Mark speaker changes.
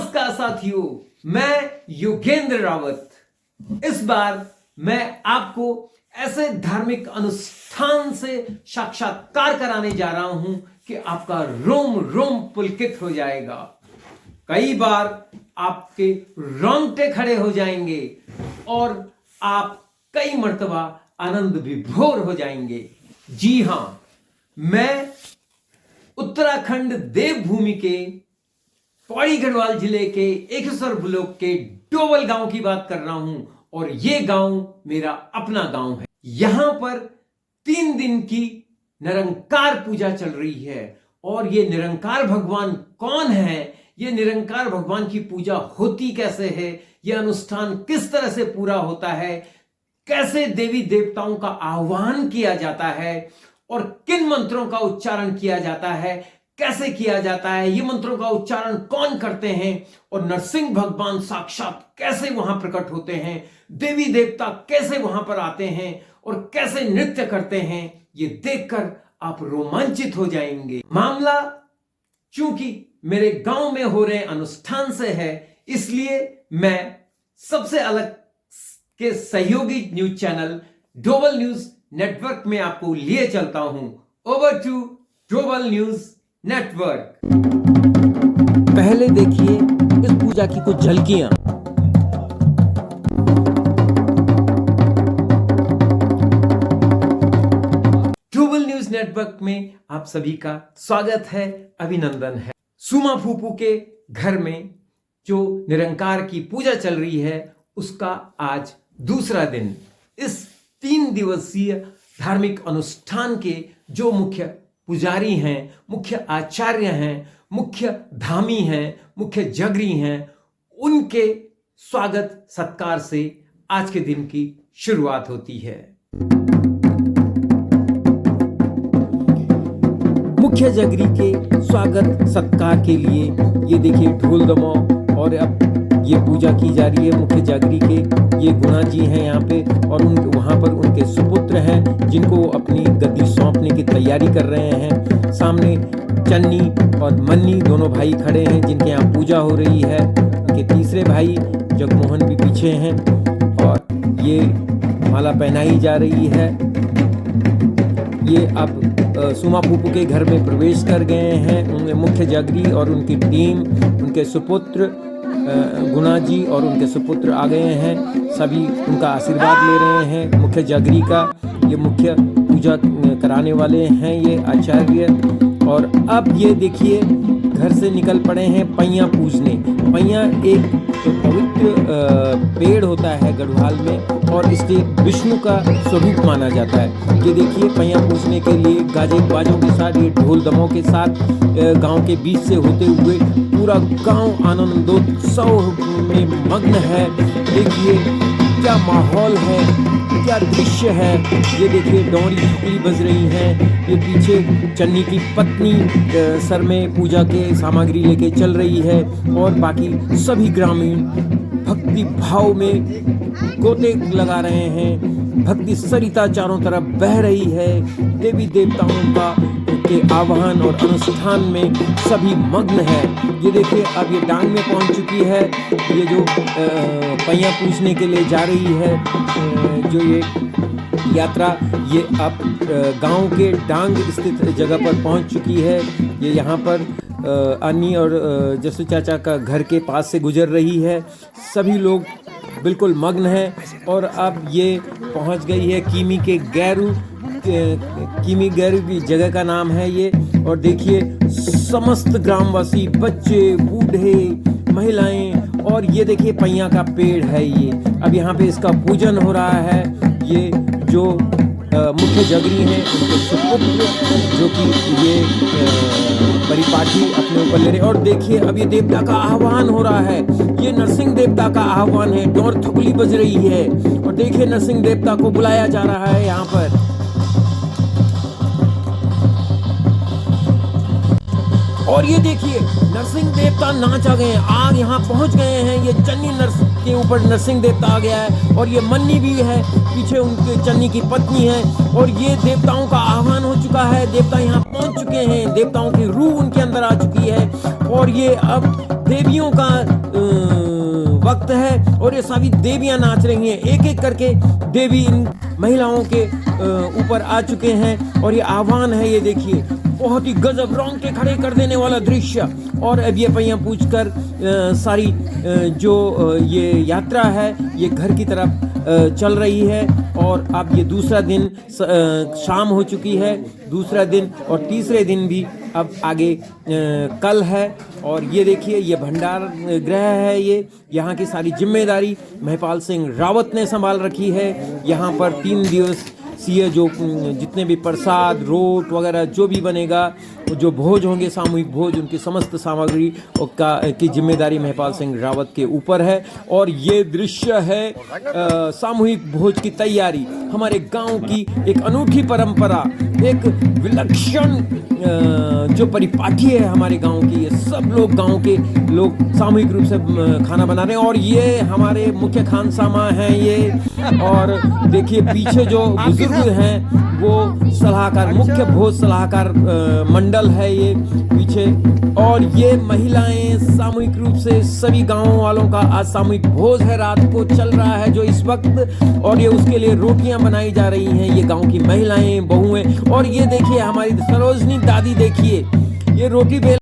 Speaker 1: नमस्कार साथियों, मैं योगेंद्र रावत। इस बार मैं आपको ऐसे धार्मिक अनुष्ठान से साक्षात्कार कराने जा रहा हूं कि आपका रोम रोम पुलकित हो जाएगा। कई बार आपके रोंगटे खड़े हो जाएंगे और आप कई मर्तबा आनंद विभोर हो जाएंगे। जी हां, मैं उत्तराखंड देवभूमि के पौड़ी गढ़वाल जिले के एकेश्वर ब्लॉक के डोबल गांव की बात कर रहा हूं और यह गांव मेरा अपना गांव है। यहां पर 3 दिन की निरंकार पूजा चल रही है और ये निरंकार भगवान कौन है, ये निरंकार भगवान की पूजा होती कैसे है, यह अनुष्ठान किस तरह से पूरा होता है, कैसे देवी देवताओं का आह्वान किया जाता है और किन मंत्रों का उच्चारण किया जाता है, कैसे किया जाता है, ये मंत्रों का उच्चारण कौन करते हैं और नरसिंह भगवान साक्षात कैसे वहां प्रकट होते हैं, देवी देवता कैसे वहां पर आते हैं और कैसे नृत्य करते हैं, ये देखकर आप रोमांचित हो जाएंगे। मामला चूंकि मेरे गांव में हो रहे अनुष्ठान से है, इसलिए मैं सबसे अलग के सहयोगी न्यूज चैनल डोबल न्यूज नेटवर्क में आपको लिए चलता हूं। ओवर टू डोबल न्यूज नेटवर्क।
Speaker 2: पहले देखिए इस पूजा की कुछ झलकियां।
Speaker 1: डोबल न्यूज नेटवर्क में आप सभी का स्वागत है, अभिनंदन है। सुमा फूफू के घर में जो निरंकार की पूजा चल रही है उसका आज दूसरा दिन। इस 3 दिवसीय धार्मिक अनुष्ठान के जो मुख्य पुजारी हैं, मुख्य आचार्य हैं, मुख्य धामी हैं, मुख्य जगरी हैं, उनके स्वागत सत्कार से आज के दिन की शुरुआत होती है।
Speaker 2: मुख्य जगरी के स्वागत सत्कार के लिए ये देखिए ढोल दमाओ और अब ये पूजा की जा रही है। मुख्य जागरी के ये गुणा जी हैं यहाँ पे और वहाँ पर उनके सुपुत्र हैं जिनको अपनी गद्दी सौंपने की तैयारी कर रहे हैं। सामने चन्नी और मन्नी दोनों भाई खड़े हैं जिनके यहाँ पूजा हो रही है। उनके तीसरे भाई जगमोहन भी पीछे हैं और ये माला पहनाई जा रही है। ये अब सुमा फूफू के घर में प्रवेश कर गए हैं। मुख्य जागरी और उनकी टीम, उनके सुपुत्र गुणा जी और उनके सुपुत्र आ गए हैं। सभी उनका आशीर्वाद ले रहे हैं। मुख्य जागरी का ये मुख्य पूजा कराने वाले हैं ये आचार्य। और अब ये देखिए घर से निकल पड़े हैं पैया पूजने। पैया एक पवित्र पेड़ होता है गढ़वाल में और इसके विष्णु का स्वरूप माना जाता है। ये देखिए पैया पूजने के लिए गाजे बाजों के साथ, ये ढोल दमों के साथ गांव के बीच से होते हुए पूरा गांव आनंदोत्सव में मग्न है। देखिए क्या माहौल है, क्या दृश्य है। ये देखिए डोरी ठुकली बज रही है। ये पीछे चन्नी की पत्नी सर में पूजा के सामग्री लेके चल रही है और बाकी सभी ग्रामीण भक्ति भाव में गोते लगा रहे हैं। भक्ति सरिता चारों तरफ बह रही है। देवी देवताओं का के आह्वान और अनुष्ठान में सभी मग्न है। ये देखिए अब ये डांग में पहुंच चुकी है। ये जो पैया पूजने के लिए जा रही है जो ये यात्रा, ये अब गांव के डांग स्थित जगह पर पहुंच चुकी है। ये यहाँ पर अन्नी और जसू चाचा का घर के पास से गुजर रही है। सभी लोग बिल्कुल मग्न हैं और अब ये पहुंच गई है कीमी के गैरू। कीमी गैरू की जगह का नाम है ये। और देखिए समस्त ग्रामवासी, बच्चे, बूढ़े, महिलाएं और ये देखिए पैया का पेड़ है ये। अब यहाँ पे इसका पूजन हो रहा है। ये जो मुख्य जगरी हैं उनके सुपुत्र जो कि ये परिपाटी अपने ऊपर ले रहे। और देखिए अब ये देवता का आह्वान हो रहा है। ये नरसिंह देवता का आह्वान है। डोर थुकली बज रही है और देखिए नरसिंह देवता को बुलाया जा रहा है यहाँ पर। और ये देखिए नरसिंह देवता नाच आ गए हैं, आग यहाँ पहुँच गए हैं। ये चन्नी नर्स के ऊपर नरसिंह देवता आ गया है और ये मन्नी भी है, पीछे उनके चन्नी की पत्नी है। और ये देवताओं का आह्वान हो चुका है। देवता यहाँ पहुँच चुके हैं। देवताओं की रूह उनके अंदर आ चुकी है और ये अब देवियों का वक्त है और ये सभी देवियां नाच रही हैं। एक एक करके देवी इन महिलाओं के ऊपर आ चुके हैं और ये आह्वान है। ये देखिए बहुत ही गजब, रोंगटे खड़े कर देने वाला दृश्य। और अब ये पहिया पूछकर सारी ये यात्रा है ये घर की तरफ चल रही है। और अब ये दूसरा दिन शाम हो चुकी है, दूसरा दिन और तीसरे दिन भी अब आगे कल है। और ये देखिए ये भंडार गृह है, ये यहाँ की सारी जिम्मेदारी महिपाल सिंह रावत ने संभाल रखी है। यहाँ पर 3 दिवसीय जो जितने भी प्रसाद रोट वगैरह जो भी बनेगा, जो भोज होंगे सामूहिक भोज, उनकी समस्त सामग्री की जिम्मेदारी महिपाल सिंह रावत के ऊपर है। और ये दृश्य है सामूहिक भोज की तैयारी, हमारे गांव की एक अनूठी परंपरा, एक विलक्षण जो परिपाटी है हमारे गांव की। ये सब लोग गांव के लोग सामूहिक रूप से खाना बना रहे हैं। और ये हमारे मुख्य खानसामा हैं ये। और देखिए पीछे जो बुजुर्ग हैं वो सलाहकार, मुख्य भोज सलाहकार मंडल है ये पीछे। और ये महिलाएं सामूहिक रूप से सभी गांवों वालों का आज सामूहिक भोज है, रात को चल रहा है जो इस वक्त। और ये उसके लिए रोटियां बनाई जा रही हैं, ये गांव की महिलाएं बहुएं। और ये देखिए हमारी सरोजनी दादी, देखिए ये रोटी बेल